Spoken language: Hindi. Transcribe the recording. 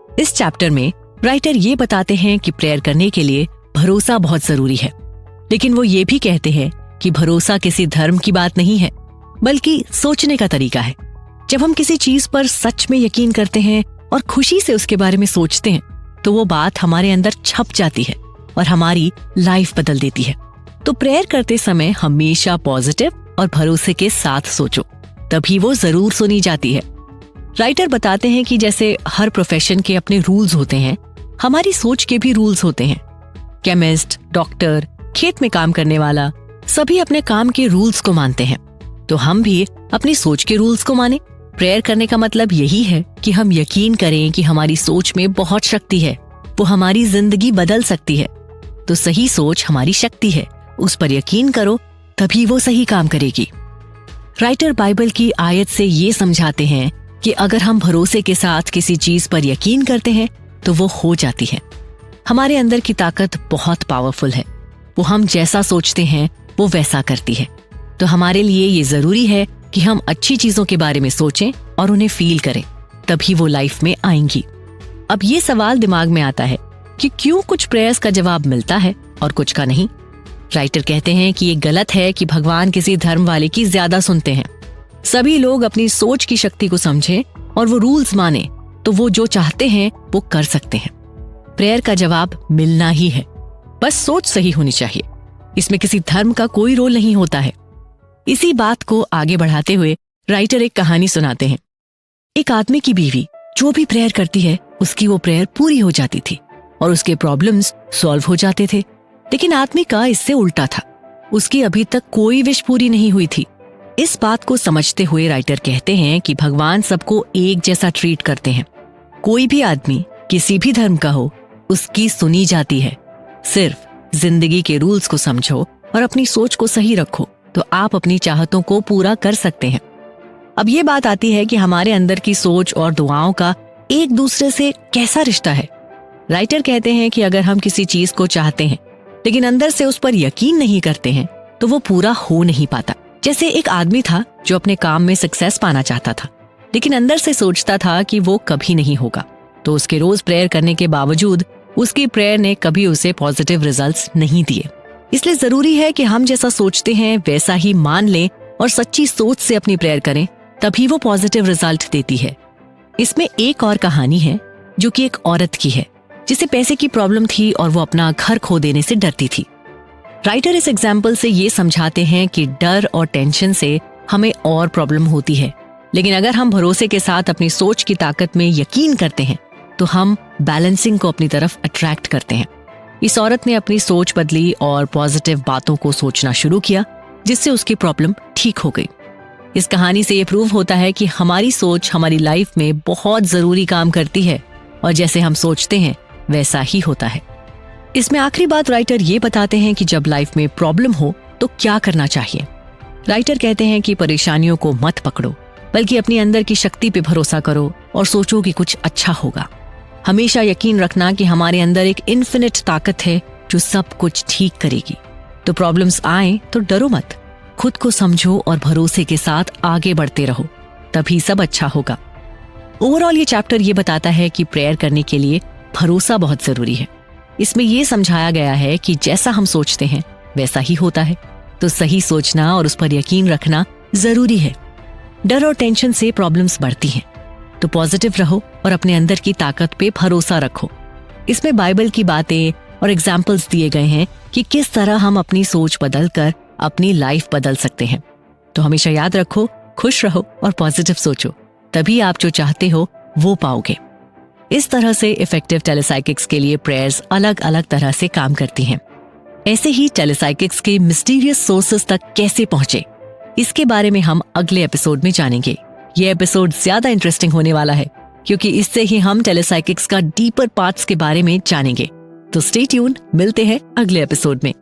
इस चैप्टर में राइटर ये बताते हैं कि प्रेयर करने के लिए भरोसा बहुत जरूरी है, लेकिन वो ये भी कहते हैं कि भरोसा किसी धर्म की बात नहीं है, बल्कि सोचने का तरीका है। जब हम किसी चीज पर सच में यकीन करते हैं और खुशी से उसके बारे में सोचते हैं, तो वो बात हमारे अंदर छप जाती है और हमारी लाइफ बदल देती है। तो प्रेयर करते समय हमेशा पॉजिटिव और भरोसे के साथ सोचो, तभी वो जरूर सुनी जाती है। राइटर बताते हैं कि जैसे हर प्रोफेशन के अपने रूल्स होते हैं, हमारी सोच के भी रूल्स होते हैं। केमिस्ट, डॉक्टर, खेत में काम करने वाला, सभी अपने काम के रूल्स को मानते हैं, तो हम भी अपनी सोच के रूल्स को माने। प्रेयर करने का मतलब यही है कि हम यकीन करें कि हमारी सोच में बहुत शक्ति है, वो हमारी जिंदगी बदल सकती है। तो सही सोच हमारी शक्ति है, उस पर यकीन करो, तभी वो सही काम करेगी। राइटर बाइबल की आयत से ये समझाते हैं कि अगर हम भरोसे के साथ किसी चीज पर यकीन करते हैं तो वो हो जाती है। हमारे अंदर की ताकत बहुत पावरफुल है, वो हम जैसा सोचते हैं वो वैसा करती है। तो हमारे लिए ये जरूरी है कि हम अच्छी चीजों के बारे में सोचें और उन्हें फील करें, तभी वो लाइफ में आएंगी। अब ये सवाल दिमाग में आता है कि क्यों कुछ प्रेयर्स का जवाब मिलता है और कुछ का नहीं। राइटर कहते हैं कि ये गलत है कि भगवान किसी धर्म वाले की ज्यादा सुनते हैं। सभी लोग अपनी सोच की शक्ति को समझें और वो रूल्स माने, तो वो जो चाहते हैं वो कर सकते हैं। प्रेयर का जवाब मिलना ही है, बस सोच सही होनी चाहिए। इसमें किसी धर्म का कोई रोल नहीं होता है। इसी बात को आगे बढ़ाते हुए राइटर एक कहानी सुनाते हैं। एक आदमी की बीवी जो भी प्रेयर करती है, उसकी वो प्रेयर पूरी हो जाती थी और उसके प्रॉब्लम्स सॉल्व हो जाते थे। लेकिन आदमी का इससे उल्टा था, उसकी अभी तक कोई विश पूरी नहीं हुई थी। इस बात को समझते हुए राइटर कहते हैं कि भगवान सबको एक जैसा ट्रीट करते हैं। कोई भी आदमी किसी भी धर्म का हो, उसकी सुनी जाती है। सिर्फ जिंदगी के रूल्स को समझो और अपनी सोच को सही रखो, तो आप अपनी चाहतों को पूरा कर सकते हैं। अब ये बात आती है कि हमारे अंदर की सोच और दुआओं का एक दूसरे से कैसा रिश्ता है। राइटर कहते हैं कि अगर हम किसी चीज को चाहते हैं लेकिन अंदर से उस पर यकीन नहीं करते हैं, तो वो पूरा हो नहीं पाता। जैसे एक आदमी था जो अपने काम में सक्सेस पाना चाहता था, लेकिन अंदर से सोचता था कि वो कभी नहीं होगा, तो उसके रोज प्रेयर करने के बावजूद उसकी प्रेयर ने कभी उसे पॉजिटिव रिजल्ट्स नहीं दिए। इसलिए जरूरी है कि हम जैसा सोचते हैं वैसा ही मान लें और सच्ची सोच से अपनी प्रेयर करें, तभी वो पॉजिटिव रिजल्ट देती है। इसमें एक और कहानी है जो कि एक औरत की है जिसे पैसे की प्रॉब्लम थी और वो अपना घर खो देने से डरती थी। राइटर इस एग्जाम्पल से ये समझाते हैं कि डर और टेंशन से हमें और प्रॉब्लम होती है, लेकिन अगर हम भरोसे के साथ अपनी सोच की ताकत में यकीन करते हैं तो हम बैलेंसिंग को अपनी तरफ अट्रैक्ट करते हैं। इस औरत ने अपनी सोच बदली और पॉजिटिव बातों को सोचना शुरू किया, जिससे उसकी प्रॉब्लम ठीक हो गई। इस कहानी से ये प्रूव होता है कि हमारी सोच हमारी लाइफ में बहुत जरूरी काम करती है और जैसे हम सोचते हैं वैसा ही होता है। इसमें आखिरी बात राइटर ये बताते हैं कि जब लाइफ में प्रॉब्लम हो तो क्या करना चाहिए। राइटर कहते हैं कि परेशानियों को मत पकड़ो, बल्कि अपनी अंदर की शक्ति पे भरोसा करो और सोचो कि कुछ अच्छा होगा। हमेशा यकीन रखना कि हमारे अंदर एक इन्फिनिट ताकत है जो सब कुछ ठीक करेगी। तो प्रॉब्लम्स आए तो डरो मत, खुद को समझो और भरोसे के साथ आगे बढ़ते रहो, तभी सब अच्छा होगा। ओवरऑल ये चैप्टर ये बताता है कि प्रेयर करने के लिए भरोसा बहुत जरूरी है। इसमें ये समझाया गया है कि जैसा हम सोचते हैं वैसा ही होता है, तो सही सोचना और उस पर यकीन रखना जरूरी है। डर और टेंशन से प्रॉब्लम्स बढ़ती हैं, तो पॉजिटिव रहो और अपने अंदर की ताकत पे भरोसा रखो। इसमें बाइबल की बातें और एग्जाम्पल्स दिए गए हैं कि किस तरह हम अपनी सोच बदलकर अपनी लाइफ बदल सकते हैं। तो हमेशा याद रखो, खुश रहो और पॉजिटिव सोचो, तभी आप जो चाहते हो वो पाओगे। इस तरह से इफेक्टिव टेलीसाइकिक्स के लिए प्रेयर्स अलग अलग तरह से काम करती हैं। ऐसे ही टेलीसाइकिक्स के मिस्टीरियस सोर्सेस तक कैसे पहुंचे, इसके बारे में हम अगले एपिसोड में जानेंगे। ये एपिसोड ज्यादा इंटरेस्टिंग होने वाला है क्योंकि इससे ही हम टेलीसाइकिक्स का डीपर पार्ट्स के बारे में जानेंगे। तो स्टे ट्यून्ड, मिलते हैं अगले एपिसोड में।